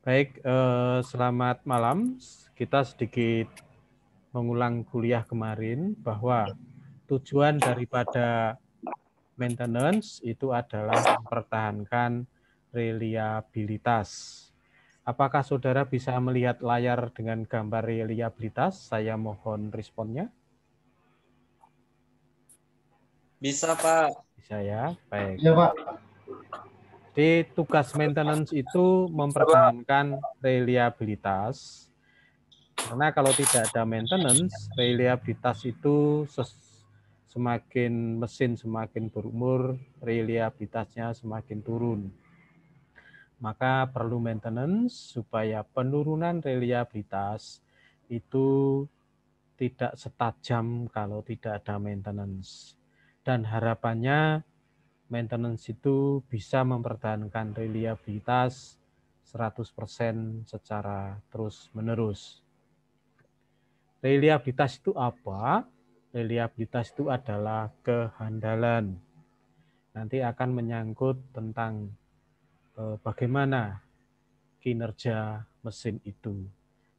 Baik, selamat malam. Kita sedikit mengulang kuliah kemarin bahwa tujuan daripada maintenance itu adalah mempertahankan reliabilitas. Apakah saudara bisa melihat layar dengan gambar reliabilitas? Saya mohon responnya. Bisa, Pak. Bisa ya? Baik. Iya, Pak. Jadi tugas maintenance itu mempertahankan reliabilitas. Karena kalau tidak ada maintenance, reliabilitas itu semakin mesin semakin berumur, reliabilitasnya semakin turun. Maka perlu maintenance supaya penurunan reliabilitas itu tidak setajam kalau tidak ada maintenance. Dan harapannya maintenance itu bisa mempertahankan reliabilitas 100% secara terus-menerus. Reliabilitas itu apa? Reliabilitas itu adalah kehandalan. Nanti akan menyangkut tentang bagaimana kinerja mesin itu.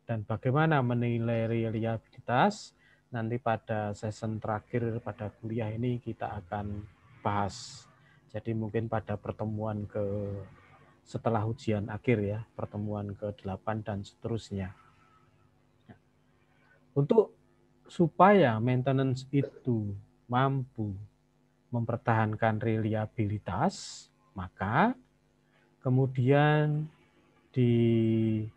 Dan bagaimana menilai reliabilitas, nanti pada session terakhir pada kuliah ini kita akan bahas. Jadi mungkin pada pertemuan setelah ujian akhir ya, pertemuan ke-8 dan seterusnya. Untuk supaya maintenance itu mampu mempertahankan reliabilitas, maka kemudian dibentuklah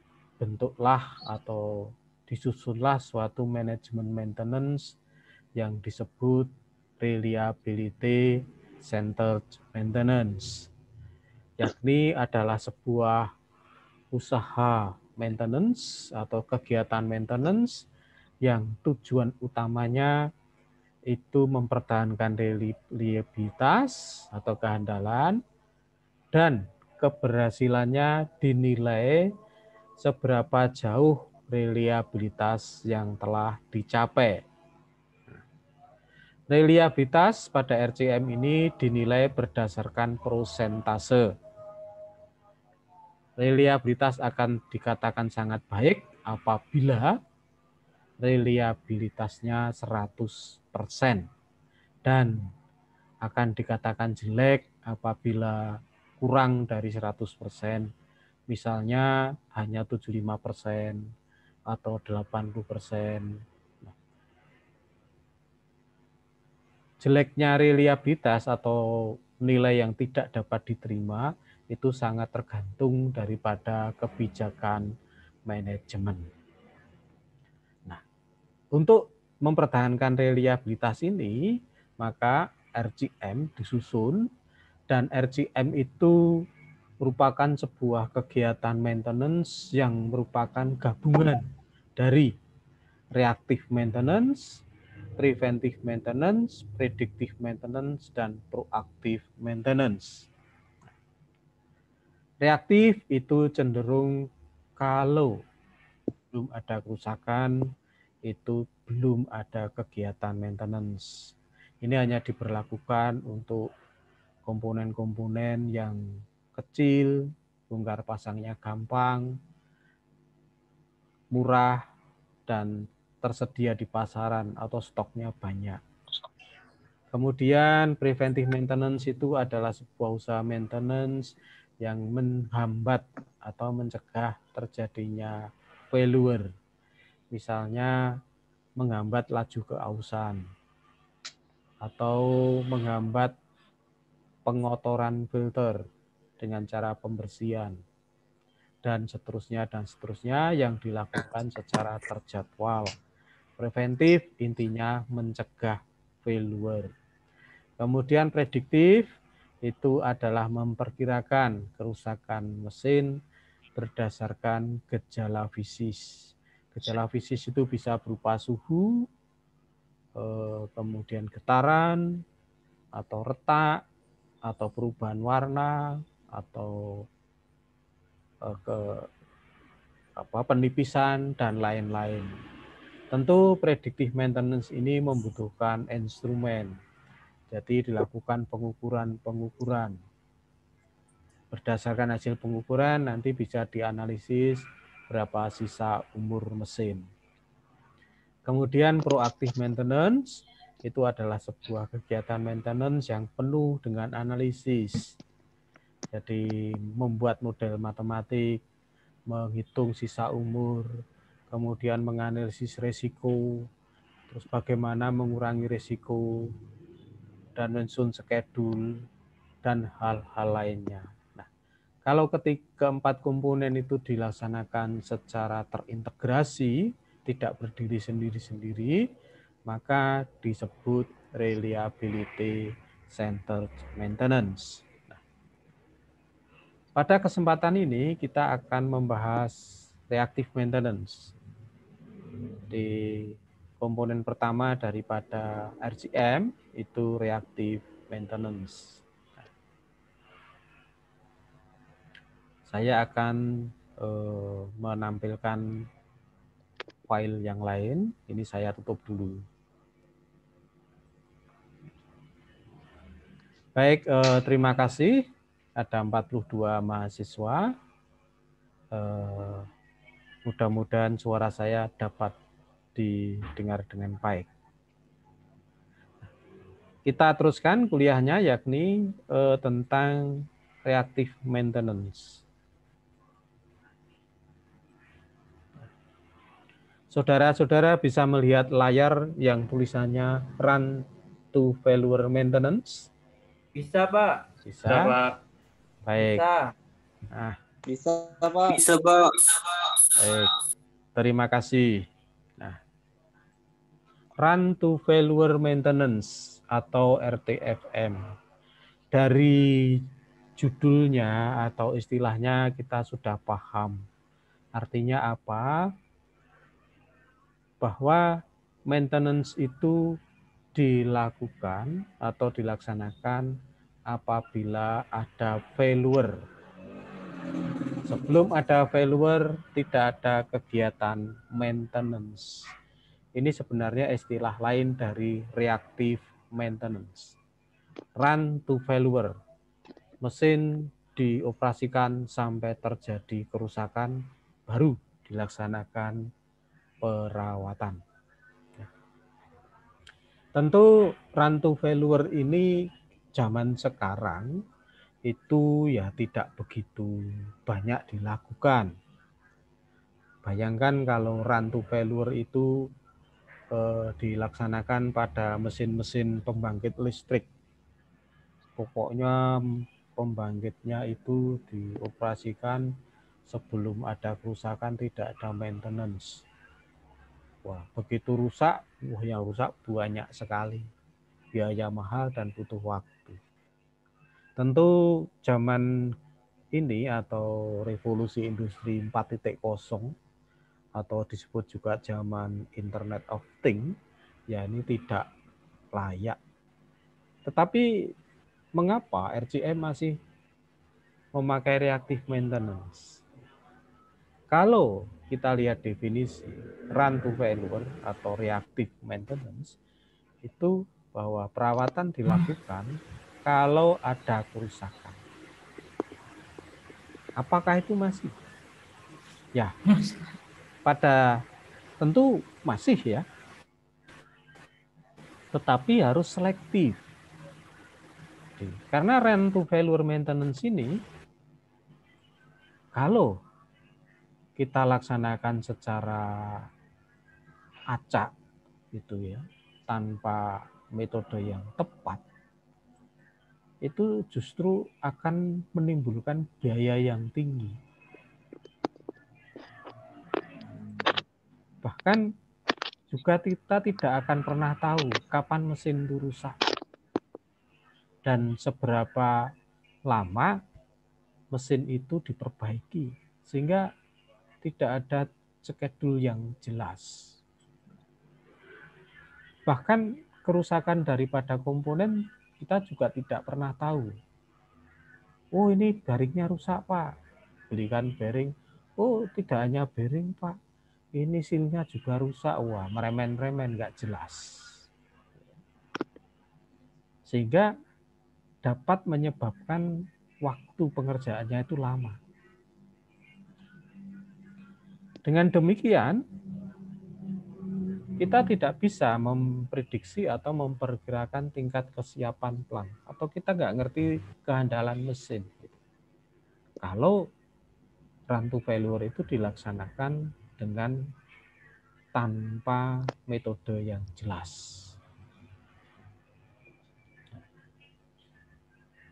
atau disusunlah suatu manajemen maintenance yang disebut reliability centered maintenance, yakni adalah sebuah usaha maintenance atau kegiatan maintenance yang tujuan utamanya itu mempertahankan reliabilitas atau kehandalan dan keberhasilannya dinilai seberapa jauh reliabilitas yang telah dicapai. Reliabilitas pada RCM ini dinilai berdasarkan persentase. Reliabilitas akan dikatakan sangat baik apabila reliabilitasnya 100% dan akan dikatakan jelek apabila kurang dari 100%, misalnya hanya 75% atau 80%. Jeleknya reliabilitas atau nilai yang tidak dapat diterima itu sangat tergantung daripada kebijakan manajemen. Nah, untuk mempertahankan reliabilitas ini, maka RCM disusun dan RCM itu merupakan sebuah kegiatan maintenance yang merupakan gabungan dari reactive maintenance, preventive maintenance, predictive maintenance, dan proactive maintenance. Reaktif itu cenderung kalau belum ada kerusakan, itu belum ada kegiatan maintenance. Ini hanya diberlakukan untuk komponen-komponen yang kecil, bongkar pasangnya gampang, murah, dan tersedia di pasaran atau stoknya banyak. Kemudian preventive maintenance itu adalah sebuah usaha maintenance yang menghambat atau mencegah terjadinya failure. Misalnya menghambat laju keausan atau menghambat pengotoran filter dengan cara pembersihan dan seterusnya yang dilakukan secara terjadwal. Preventif intinya mencegah failure. Kemudian prediktif itu adalah memperkirakan kerusakan mesin berdasarkan gejala fisis. Gejala fisis itu bisa berupa suhu, kemudian getaran, atau retak, atau perubahan warna, atau penipisan, dan lain-lain. Tentu predictive maintenance ini membutuhkan instrumen. Jadi dilakukan pengukuran-pengukuran. Berdasarkan hasil pengukuran nanti bisa dianalisis berapa sisa umur mesin. Kemudian proactive maintenance itu adalah sebuah kegiatan maintenance yang penuh dengan analisis. Jadi membuat model matematik, menghitung sisa umur, kemudian menganalisis resiko, terus bagaimana mengurangi resiko, dan menyusun schedule, dan hal-hal lainnya. Nah, kalau keempat komponen itu dilaksanakan secara terintegrasi, tidak berdiri sendiri-sendiri, maka disebut reliability centered maintenance. Nah, pada kesempatan ini kita akan membahas reactive maintenance. Di komponen pertama daripada RCM itu reactive maintenance. Saya akan menampilkan file yang lain. Ini saya tutup dulu. Baik, terima kasih. Ada 42 mahasiswa. Mudah-mudahan suara saya dapat didengar dengan baik. Kita teruskan kuliahnya, yakni tentang reactive maintenance. Saudara-saudara bisa melihat layar yang tulisannya Run to Failure Maintenance? Bisa, Pak. Bisa. Bisa, Pak. Baik. Bisa. Nah, Bisa, Pak. Bisa, Pak. baik. Terima kasih. Nah, Run to Failure Maintenance atau RTFM. Dari judulnya atau istilahnya kita sudah paham. Artinya apa? Bahwa maintenance itu dilakukan atau dilaksanakan apabila ada failure. Sebelum ada failure, tidak ada kegiatan maintenance. Ini sebenarnya istilah lain dari reactive maintenance. Run to failure. Mesin dioperasikan sampai terjadi kerusakan, baru dilaksanakan perawatan. Tentu run to failure ini zaman sekarang itu ya tidak begitu banyak dilakukan. Bayangkan kalau run to failure itu dilaksanakan pada mesin-mesin pembangkit listrik. Pokoknya pembangkitnya itu dioperasikan sebelum ada kerusakan, tidak ada maintenance. Wah, begitu rusak, yang rusak banyak sekali. Biaya mahal dan butuh waktu. Tentu zaman ini atau revolusi industri 4.0 atau disebut juga zaman Internet of Things, ya ini tidak layak. Tetapi mengapa RCM masih memakai reactive maintenance? Kalau kita lihat definisi run to failure atau reactive maintenance, itu bahwa perawatan dilakukan kalau ada kerusakan. Apakah itu masih? Ya, pada tentu masih ya. Tetapi harus selektif. Karena run to failure maintenance ini, kalau kita laksanakan secara acak, gitu ya, tanpa metode yang tepat, itu justru akan menimbulkan biaya yang tinggi. Bahkan juga kita tidak akan pernah tahu kapan mesin itu rusak dan seberapa lama mesin itu diperbaiki, sehingga tidak ada schedule yang jelas. Bahkan kerusakan daripada komponen kita juga tidak pernah tahu. Oh, ini bearingnya rusak, Pak. Belikan bearing. Oh, tidak hanya bearing, Pak. Ini silnya juga rusak. Wah, meremen-remen, nggak jelas. Sehingga dapat menyebabkan waktu pengerjaannya itu lama. Dengan demikian, kita tidak bisa memprediksi atau memperkirakan tingkat kesiapan plant, atau kita nggak ngerti kehandalan mesin. Kalau run to failure itu dilaksanakan dengan tanpa metode yang jelas.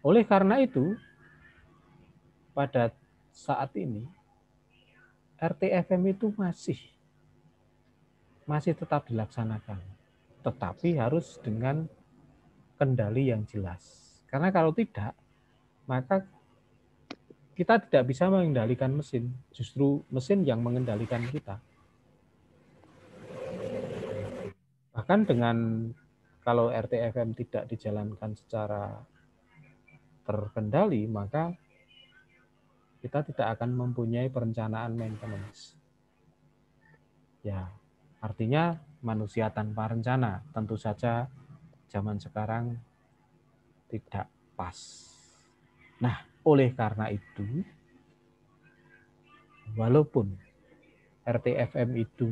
Oleh karena itu, pada saat ini RTFM itu masih tetap dilaksanakan, tetapi harus dengan kendali yang jelas. Karena kalau tidak, maka kita tidak bisa mengendalikan mesin, justru mesin yang mengendalikan kita. Bahkan dengan kalau RTFM tidak dijalankan secara terkendali, maka kita tidak akan mempunyai perencanaan maintenance. Ya, artinya manusia tanpa rencana. Tentu saja zaman sekarang tidak pas. Nah, oleh karena itu, walaupun RTFM itu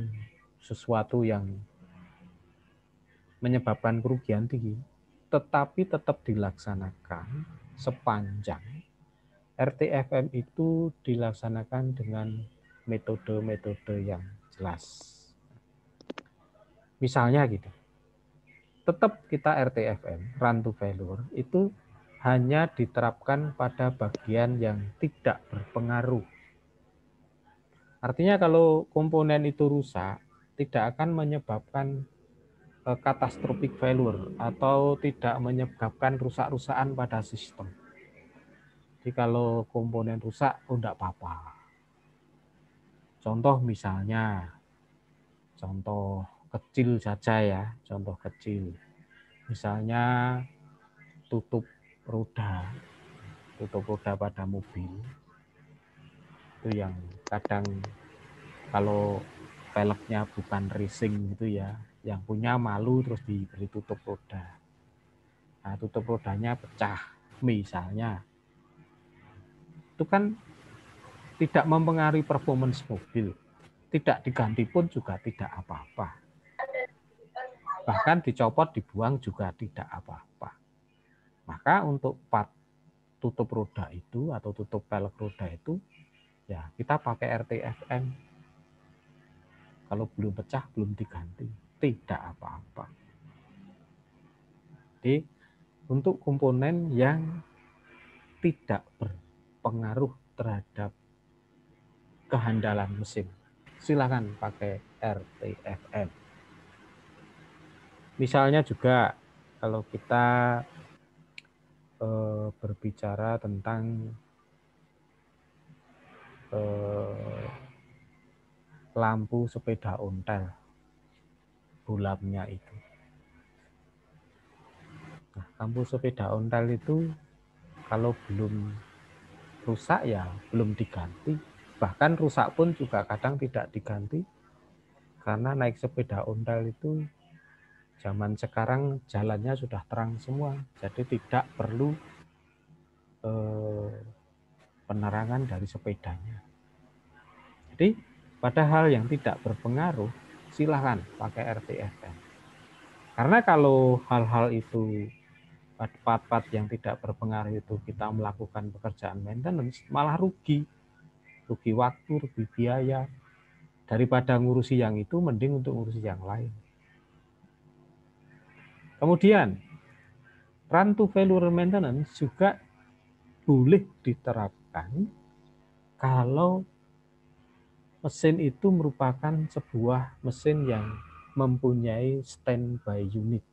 sesuatu yang menyebabkan kerugian tinggi, tetapi tetap dilaksanakan sepanjang RTFM itu dilaksanakan dengan metode-metode yang jelas. Misalnya gitu, tetap kita RTFM, run to failure, itu hanya diterapkan pada bagian yang tidak berpengaruh. Artinya kalau komponen itu rusak, tidak akan menyebabkan catastrophic failure atau tidak menyebabkan rusak-rusakan pada sistem. Jadi kalau komponen rusak, enggak apa-apa. Contoh misalnya, contoh kecil saja ya, contoh kecil. Misalnya tutup roda pada mobil. Itu yang kadang kalau peleknya bukan racing gitu ya, yang punya malu terus diberi tutup roda. Nah, tutup rodanya pecah misalnya. Itu kan tidak mempengaruhi performance mobil. Tidak diganti pun juga tidak apa-apa. Bahkan dicopot, dibuang juga tidak apa-apa. Maka untuk part tutup roda itu atau tutup pelek roda itu, ya kita pakai RTFM. Kalau belum pecah, belum diganti. Tidak apa-apa. Jadi untuk komponen yang tidak berpengaruh terhadap kehandalan mesin, silakan pakai RTFM. Misalnya juga kalau kita berbicara tentang lampu sepeda ontel, bulamnya itu. Nah, lampu sepeda ontel itu kalau belum rusak ya belum diganti. Bahkan rusak pun juga kadang tidak diganti. Karena naik sepeda ontel itu zaman sekarang jalannya sudah terang semua. Jadi tidak perlu penerangan dari sepedanya. Jadi pada hal yang tidak berpengaruh, silakan pakai RTFM. Karena kalau hal-hal itu part-part yang tidak berpengaruh itu kita melakukan pekerjaan maintenance, malah rugi waktu, rugi biaya. Daripada ngurusi yang itu, mending untuk ngurusi yang lain. Kemudian, run to failure maintenance juga boleh diterapkan kalau mesin itu merupakan sebuah mesin yang mempunyai standby unit.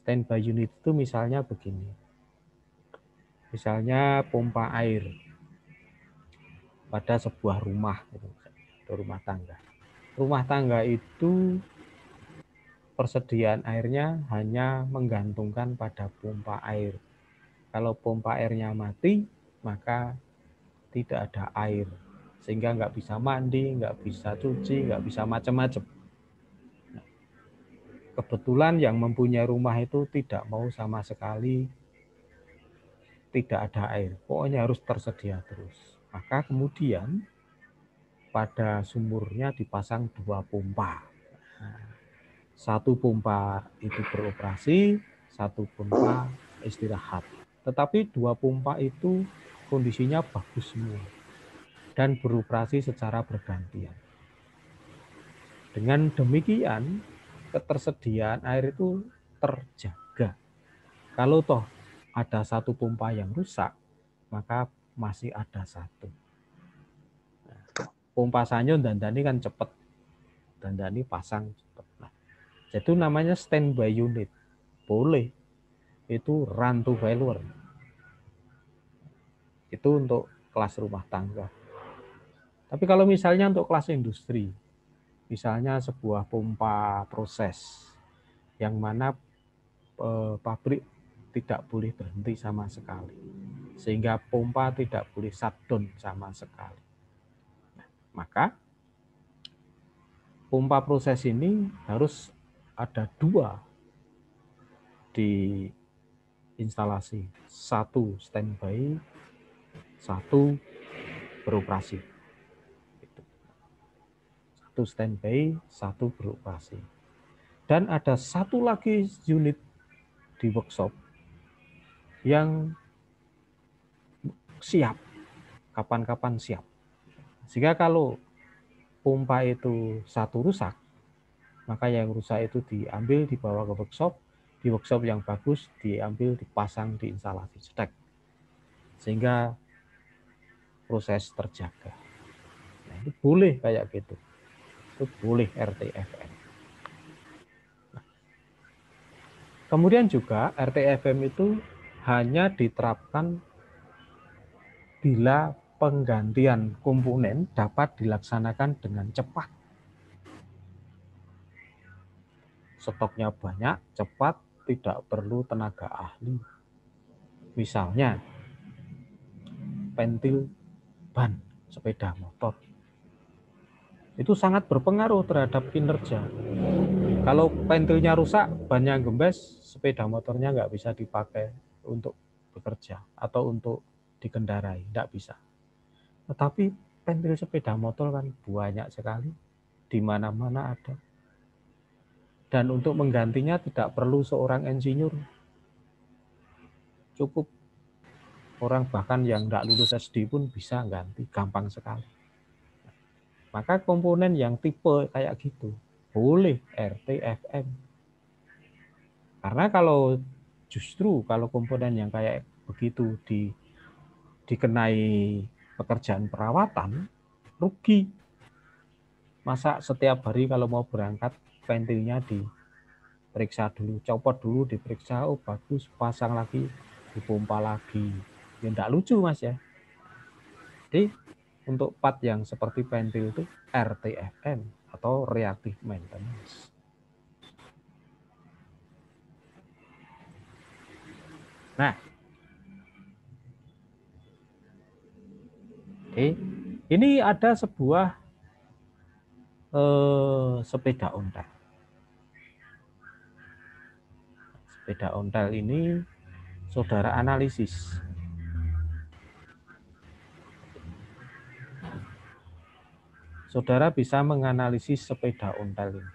Standby unit itu misalnya begini. Misalnya pompa air pada sebuah rumah, rumah tangga. Rumah tangga itu persediaan airnya hanya menggantungkan pada pompa air. Kalau pompa airnya mati, maka tidak ada air. Sehingga nggak bisa mandi, nggak bisa cuci, nggak bisa macam-macam. Kebetulan yang mempunyai rumah itu tidak mau sama sekali, tidak ada air, pokoknya harus tersedia terus. Maka kemudian pada sumurnya dipasang 2 pompa. Nah, 1 pompa itu beroperasi, 1 pompa istirahat. Tetapi 2 pompa itu kondisinya bagus semua dan beroperasi secara bergantian. Dengan demikian, ketersediaan air itu terjaga. Kalau toh ada 1 pompa yang rusak, maka masih ada 1. Nah, pompa sanyo dandani kan cepat, dandani pasang cepat. Nah, itu namanya standby unit. Boleh, itu run to failure. Itu untuk kelas rumah tangga. Tapi kalau misalnya untuk kelas industri, misalnya sebuah pompa proses, yang mana pabrik tidak boleh berhenti sama sekali, sehingga pompa tidak boleh shutdown sama sekali. Nah, maka pompa proses ini harus ada 2 di instalasi, 1 standby, 1 beroperasi. 1 standby, 1 beroperasi. Dan ada 1 lagi unit di workshop yang siap, kapan-kapan siap. Sehingga kalau pompa itu 1 rusak, maka yang rusak itu diambil, dibawa ke workshop, di workshop yang bagus diambil, dipasang di instalasi stek, sehingga proses terjaga. Nah, itu boleh kayak gitu, itu boleh RTFM. Nah, kemudian juga RTFM itu hanya diterapkan bila penggantian komponen dapat dilaksanakan dengan cepat. Stoknya banyak, cepat, tidak perlu tenaga ahli. Misalnya, pentil ban sepeda motor. Itu sangat berpengaruh terhadap kinerja. Kalau pentilnya rusak, bannya gembes, sepeda motornya nggak bisa dipakai untuk bekerja atau untuk dikendarai, nggak bisa. Tetapi pentil sepeda motor kan banyak sekali, di mana-mana ada. Dan untuk menggantinya tidak perlu seorang insinyur, cukup orang bahkan yang nggak lulus SD pun bisa ganti, gampang sekali. Maka komponen yang tipe kayak gitu boleh RTFM. Karena kalau justru kalau komponen yang kayak begitu dikenai pekerjaan perawatan, rugi. Masa setiap hari kalau mau berangkat pentilnya diperiksa dulu, copot dulu, diperiksa, oh bagus, pasang lagi, dipompa lagi. Ya enggak lucu Mas ya. Jadi untuk part yang seperti pentil itu RTFM atau reactive maintenance. Nah, ini ada sebuah sepeda ontel. Sepeda ontel ini saudara analisis. Saudara bisa menganalisis sepeda ontel ini.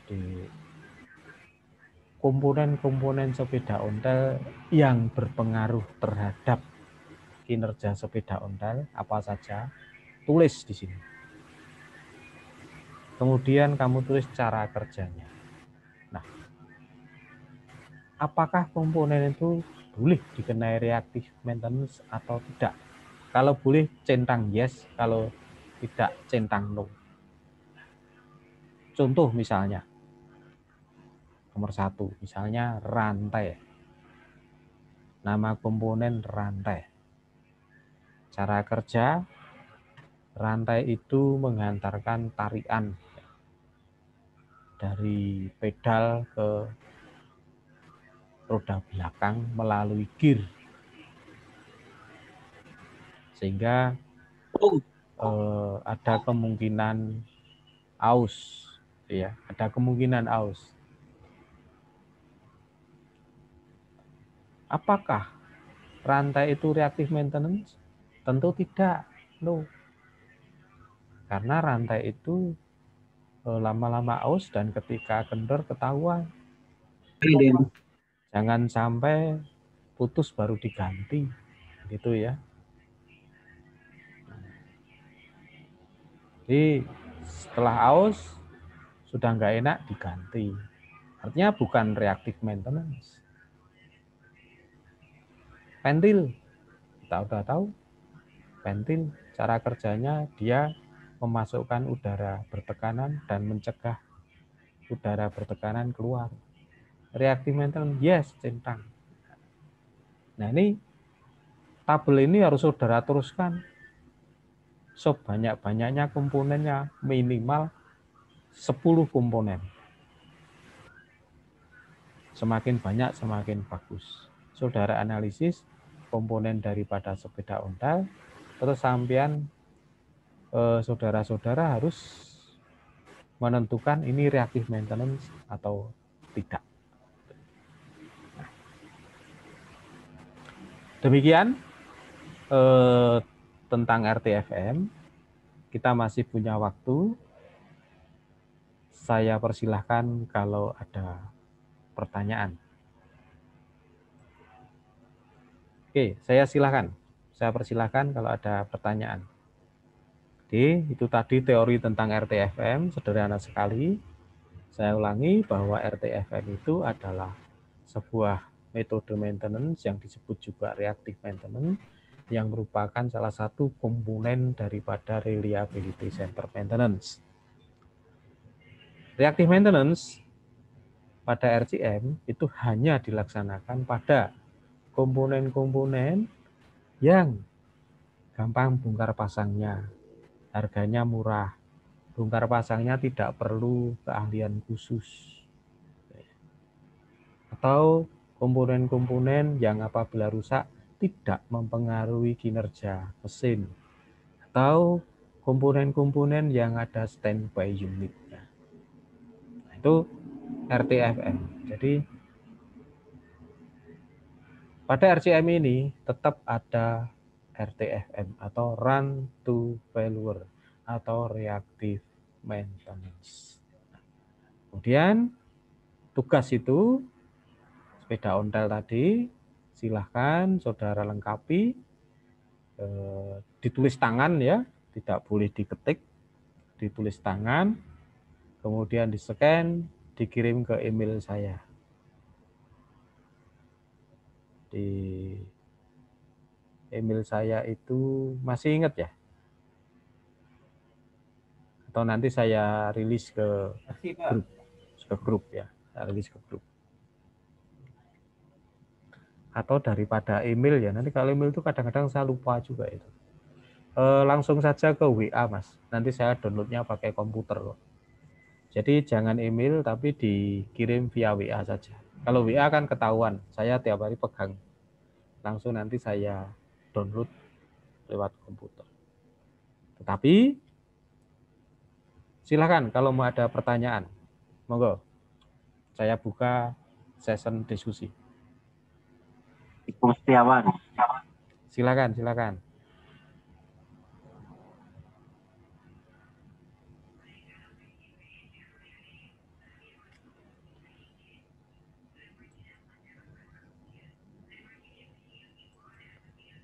Di komponen-komponen sepeda ontel yang berpengaruh terhadap kinerja sepeda ontel apa saja, tulis di sini. Kemudian kamu tulis cara kerjanya. Nah, apakah komponen itu boleh dikenai reactive maintenance atau tidak? Kalau boleh centang yes, kalau tidak centang no. Contoh misalnya, nomor 1, misalnya rantai. Nama komponen rantai. Cara kerja, rantai itu menghantarkan tarikan dari pedal ke roda belakang melalui gear. Sehingga ada kemungkinan aus, ya, ada kemungkinan aus. Apakah rantai itu reactive maintenance? Tentu tidak. No. Karena rantai itu lama-lama aus dan ketika kendor ketahuan. Jangan sampai putus baru diganti. Gitu ya. Jadi setelah aus sudah nggak enak diganti. Artinya bukan reactive maintenance. Ventil, kita udah tahu. Ventil, cara kerjanya dia memasukkan udara bertekanan dan mencegah udara bertekanan keluar. Reactive maintenance, yes, centang. Nah ini tabel ini harus saudara teruskan. Sebanyak-banyaknya komponennya minimal 10 komponen. Semakin banyak semakin bagus. Saudara analisis komponen daripada sepeda ontel, terus sampean saudara-saudara harus menentukan ini reactive maintenance atau tidak. Demikian tentang RTFM. Kita masih punya waktu. Saya persilahkan kalau ada pertanyaan. Oke, saya silahkan. Saya persilahkan kalau ada pertanyaan. Oke, itu tadi teori tentang RTFM, sederhana sekali. Saya ulangi bahwa RTFM itu adalah sebuah metode maintenance yang disebut juga reactive maintenance, yang merupakan salah satu komponen daripada reliability center maintenance. Reactive maintenance pada RCM itu hanya dilaksanakan pada komponen-komponen yang gampang bongkar pasangnya, harganya murah, bongkar pasangnya tidak perlu keahlian khusus, atau komponen-komponen yang apabila rusak tidak mempengaruhi kinerja mesin, atau komponen-komponen yang ada standby unitnya. Nah, itu RTFM. Jadi pada RCM ini tetap ada RTFM atau run to failure atau reactive maintenance. Kemudian tugas itu sepeda ontel tadi silahkan saudara lengkapi, ditulis tangan ya, tidak boleh diketik, ditulis tangan, kemudian di-scan, dikirim ke email saya. Di email saya itu masih ingat ya? Atau nanti saya rilis ke grup ya, saya rilis ke grup. Atau daripada email ya, nanti kalau email itu kadang-kadang saya lupa juga itu. Langsung saja ke WA Mas, nanti saya downloadnya pakai komputer kok. Jadi jangan email tapi dikirim via WA saja. Kalau WA kan ketahuan, saya tiap hari pegang. Langsung nanti saya download lewat komputer. Tetapi silakan kalau mau ada pertanyaan, monggo. Saya buka session diskusi. Setiawan. Silakan, silakan.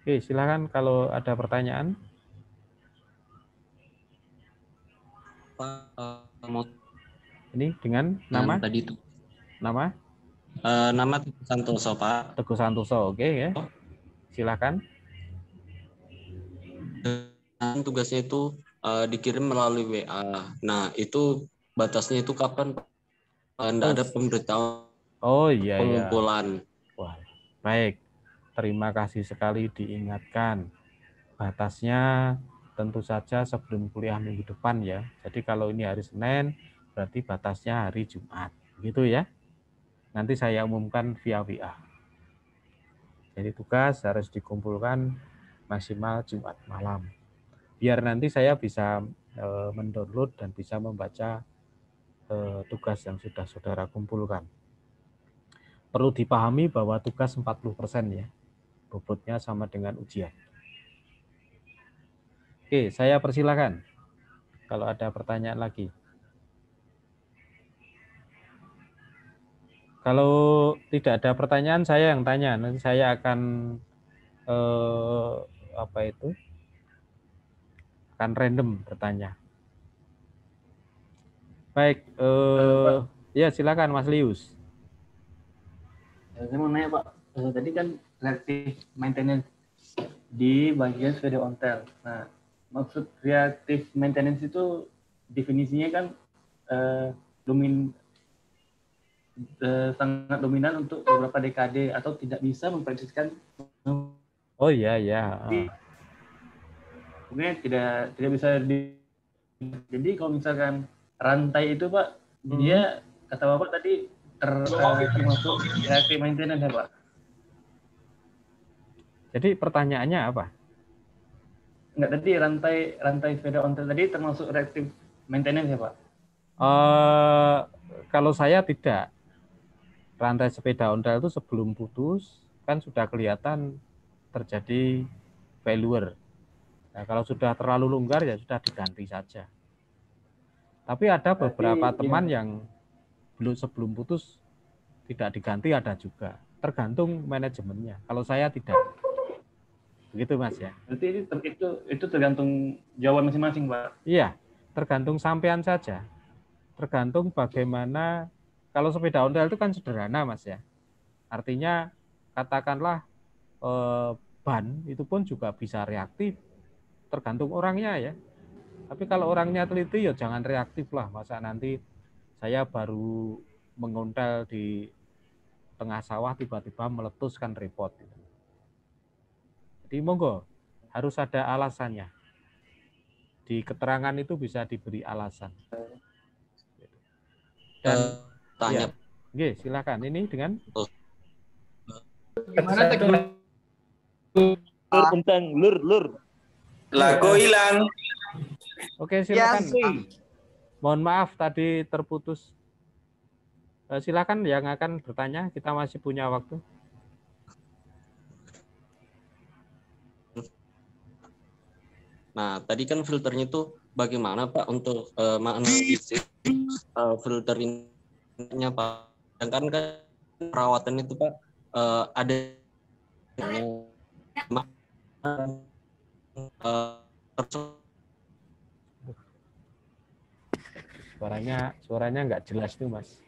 Oke, silakan kalau ada pertanyaan. Ini dengan nama? Tadi itu. Nama? Nama Teguh Santoso, Pak. Teguh Santoso, oke ya. Silakan. Dan tugasnya itu dikirim melalui WA. Nah, itu batasnya itu kapan, Pak? Tidak ada pemberitahuan. Oh iya, pengumpulan. Wah, baik. Terima kasih sekali diingatkan. Batasnya tentu saja sebelum kuliah minggu depan ya. Jadi kalau ini hari Senin, berarti batasnya hari Jumat. Gitu ya. Nanti saya umumkan via WA. Jadi tugas harus dikumpulkan maksimal Jumat malam. Biar nanti saya bisa mendownload dan bisa membaca tugas yang sudah saudara kumpulkan. perlu dipahami bahwa tugas 40% ya. Bobotnya sama dengan ujian. Oke, saya persilakan kalau ada pertanyaan lagi. Kalau tidak ada pertanyaan, saya yang tanya. Nanti saya akan akan random bertanya. Baik, ya silakan Mas Lius. Saya mau nanya Pak, tadi kan reactive maintenance di bagian sepeda ontel. Nah, maksud reactive maintenance itu definisinya kan sangat dominan untuk beberapa dekade atau tidak bisa memprediksikan. Oh iya ya. Mungkin tidak bisa jadi kalau misalkan rantai itu Pak, dia kata Bapak tadi termasuk reactive maintenance ya Pak. Jadi pertanyaannya apa? Enggak, tadi rantai sepeda ontel tadi termasuk reactive maintenance ya Pak? Kalau saya tidak. Rantai sepeda ontel itu sebelum putus kan sudah kelihatan terjadi failure. Nah, kalau sudah terlalu longgar ya sudah diganti saja. Tapi ada beberapa teman yang belum sebelum putus tidak diganti, ada juga. Tergantung manajemennya. Kalau saya tidak. Begitu Mas ya. Berarti itu tergantung jawaban masing-masing Pak. Iya, tergantung sampean saja. Tergantung bagaimana. Kalau sepeda ontel itu kan sederhana Mas ya. Artinya katakanlah ban itu pun juga bisa reaktif. Tergantung orangnya ya. Tapi kalau orangnya teliti ya jangan reaktif lah. Masa nanti saya baru mengontel di tengah sawah tiba-tiba meletus kan repot. Jadi monggo harus ada alasannya. Di keterangan itu bisa diberi alasan. Dan tanya. Ya, silakan. Ini dengan gimana lur. Lagu hilang. Oke, silakan. Mohon maaf tadi terputus. Silakan yang akan bertanya, kita masih punya waktu. Nah, tadi kan filternya itu bagaimana Pak untuk menganalisis filternya Pak? Sedangkan kan perawatan itu Pak ada suaranya nggak jelas tuh Mas.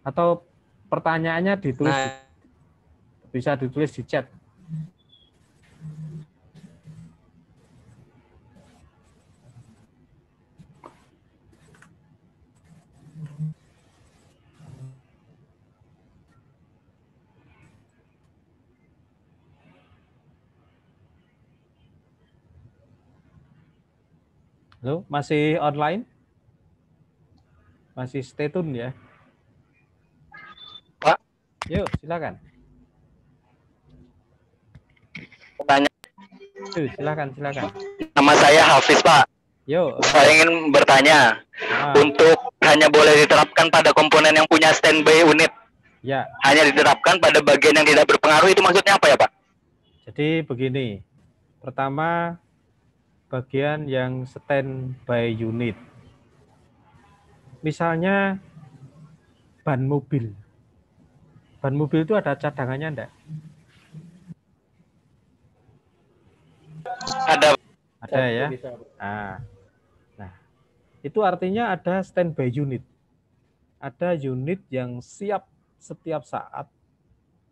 Atau pertanyaannya ditulis, bisa ditulis di chat. Halo, masih online? Masih stay tune ya? Pak? Yuk, silakan. Silakan. Nama saya Hafiz, Pak. Yuk. Saya ingin bertanya, untuk hanya boleh diterapkan pada komponen yang punya standby unit. Ya. Hanya diterapkan pada bagian yang tidak berpengaruh, itu maksudnya apa ya, Pak? Jadi begini. Pertama, bagian yang standby unit. Misalnya ban mobil. Ban mobil itu ada cadangannya enggak? Ada ya. Nah, itu artinya ada standby unit. Ada unit yang siap setiap saat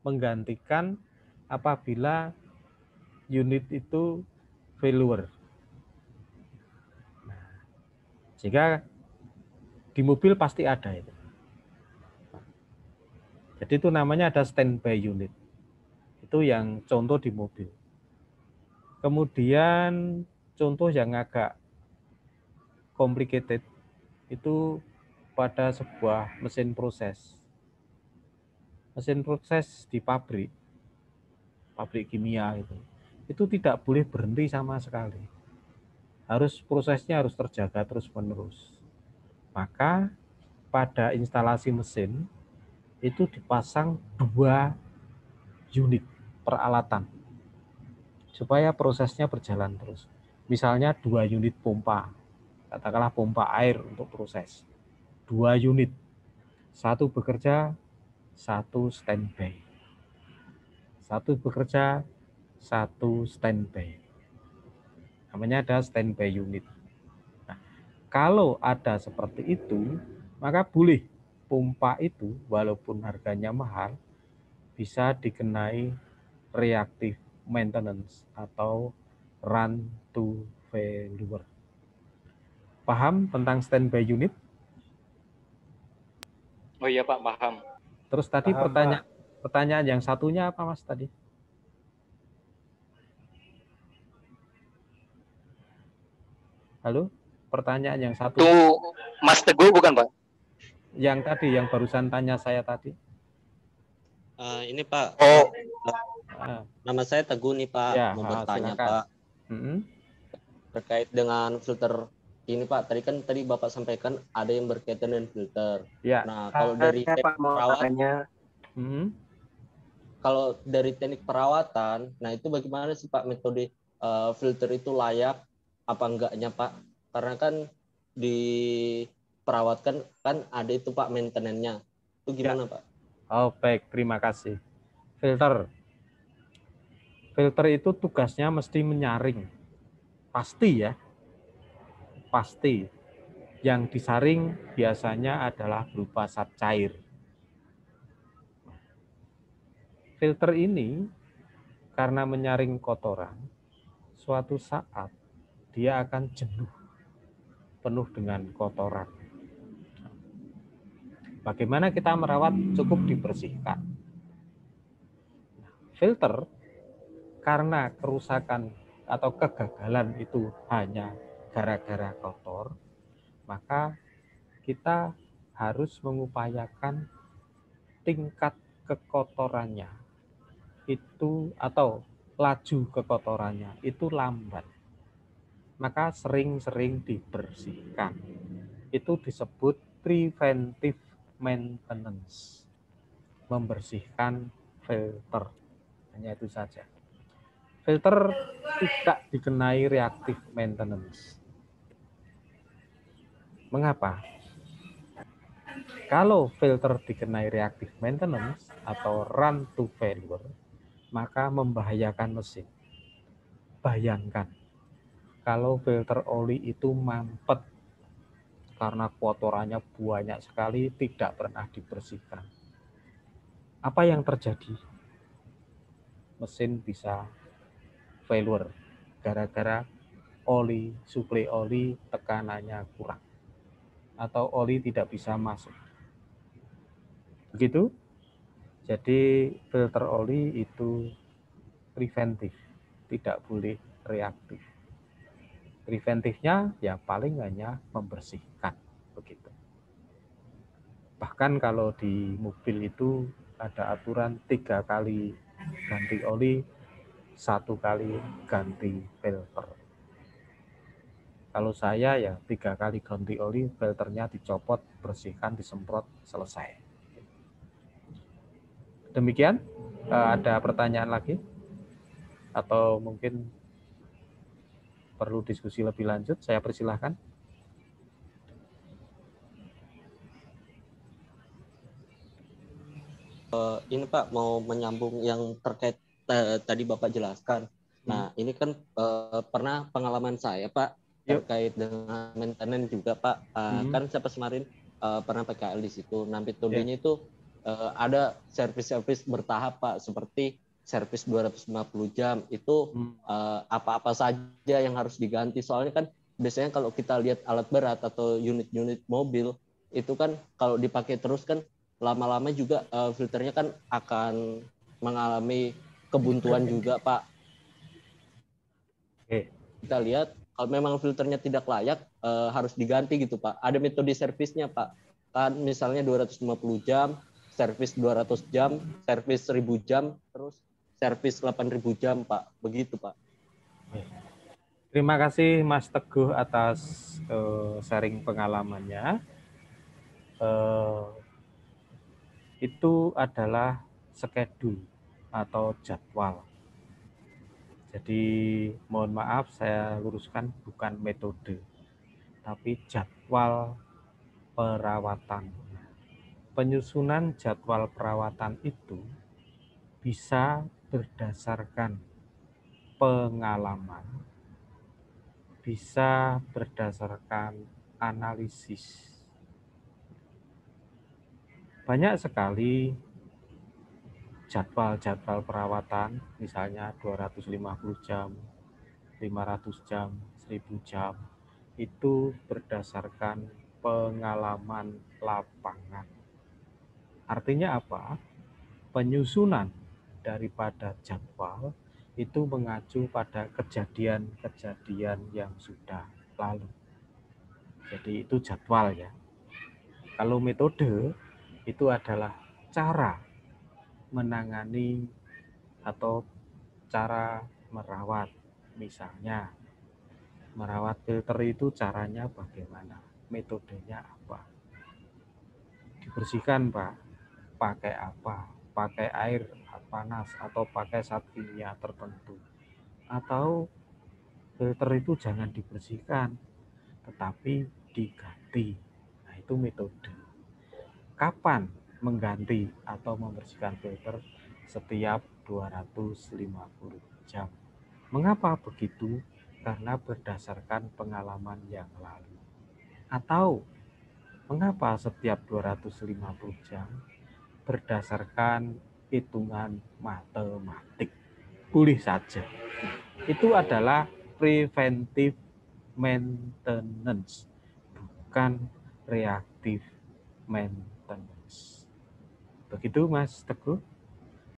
menggantikan apabila unit itu failure. Nah, sehingga di mobil pasti ada itu. Jadi itu namanya ada standby unit. Itu yang contoh di mobil. Kemudian contoh yang agak complicated itu pada sebuah mesin proses. Mesin proses di pabrik kimia itu tidak boleh berhenti sama sekali. Prosesnya harus terjaga terus-menerus. Maka pada instalasi mesin itu dipasang 2 unit peralatan supaya prosesnya berjalan terus. Misalnya 2 unit pompa, katakanlah pompa air untuk proses. 2 unit, satu bekerja, satu standby. Satu bekerja, satu standby. Namanya ada standby unit. Nah, kalau ada seperti itu, maka boleh pompa itu walaupun harganya mahal bisa dikenai reactive maintenance atau run to failure. Paham tentang standby unit? Oh iya Pak, paham. Terus tadi Paham, pertanyaan yang satunya apa Mas tadi? Halo? Pertanyaan yang satu. Itu Mas Teguh bukan Pak? Yang tadi, yang barusan tanya saya tadi. Ini Pak, Oh, nama saya Teguh nih Pak, Ya, mau bertanya silakan. Pak terkait dengan filter ini Pak. Tadi Bapak sampaikan ada yang berkaitan dengan filter. Ya. Nah, kalau dari Pak mau tanya. kalau dari teknik perawatan, nah itu bagaimana sih Pak metode filter itu layak apa enggaknya Pak? Karena kan di perawatan kan ada itu Pak maintenance-nya. Itu gimana Pak? Oh, baik, terima kasih. Filter itu tugasnya mesti menyaring. Pasti ya. Pasti. Yang disaring biasanya adalah berupa zat cair. Filter ini karena menyaring kotoran, suatu saat dia akan jenuh penuh dengan kotoran. Bagaimana kita merawat? Cukup dibersihkan. Filter karena kerusakan atau kegagalan itu hanya gara-gara kotor, maka kita harus mengupayakan tingkat kekotorannya itu atau laju kekotorannya itu lambat. Maka sering-sering dibersihkan. Itu disebut preventive maintenance. Membersihkan filter. Hanya itu saja. Filter tidak dikenai reactive maintenance. Mengapa? Kalau filter dikenai reactive maintenance atau run to failure, maka membahayakan mesin. Bayangkan, kalau filter oli itu mampet karena kotorannya banyak sekali, tidak pernah dibersihkan. Apa yang terjadi? Mesin bisa failure gara-gara oli, suplai oli tekanannya kurang atau oli tidak bisa masuk. Begitu? Jadi filter oli itu preventif, tidak boleh reaktif. Preventifnya ya paling hanya membersihkan, begitu. Bahkan kalau di mobil itu ada aturan 3 kali ganti oli, 1 kali ganti filter. Kalau saya ya 3 kali ganti oli, filternya dicopot, bersihkan, disemprot, selesai. Demikian, ada pertanyaan lagi? Atau mungkin perlu diskusi lebih lanjut, saya persilahkan. Ini Pak mau menyambung yang terkait tadi Bapak jelaskan. Nah, ini kan pernah pengalaman saya Pak terkait dengan maintenance juga Pak. Kan saya pas kemarin pernah PKL di situ. Nah, metodenya itu ada servis-servis bertahap Pak, seperti servis 250 jam itu apa-apa saja yang harus diganti. Soalnya kan biasanya kalau kita lihat alat berat atau unit-unit mobil itu kan kalau dipakai terus kan lama-lama juga filternya kan akan mengalami kebuntuan juga Pak. Kita lihat kalau memang filternya tidak layak harus diganti gitu Pak. Ada metode servisnya Pak. Kan misalnya 250 jam, servis 200 jam, servis 1000 jam, terus servis 8000 jam Pak. Begitu Pak. Terima kasih Mas Teguh atas sharing pengalamannya. itu adalah schedule atau jadwal. Jadi mohon maaf saya luruskan, bukan metode, tapi jadwal perawatan. Penyusunan jadwal perawatan itu bisa berdasarkan pengalaman, bisa berdasarkan analisis. Banyak sekali jadwal-jadwal perawatan, misalnya 250 jam, 500 jam, 1000 jam, itu berdasarkan pengalaman lapangan. Artinya apa? Penyusunan daripada jadwal itu mengacu pada kejadian-kejadian yang sudah lalu. Jadi itu jadwal ya. Kalau metode itu adalah cara menangani atau cara merawat. Misalnya merawat filter itu caranya bagaimana? Metodenya apa? Dibersihkan, Pak. Pakai apa? Pakai air panas atau pakai zat kimia tertentu. Atau filter itu jangan dibersihkan, tetapi diganti. Nah, itu metode. Kapan mengganti atau membersihkan filter? Setiap 250 jam. Mengapa begitu? Karena berdasarkan pengalaman yang lalu. Atau mengapa setiap 250 jam? Berdasarkan hitungan matematik. Boleh saja. Itu adalah preventive maintenance, bukan reactive maintenance. Begitu Mas Teguh.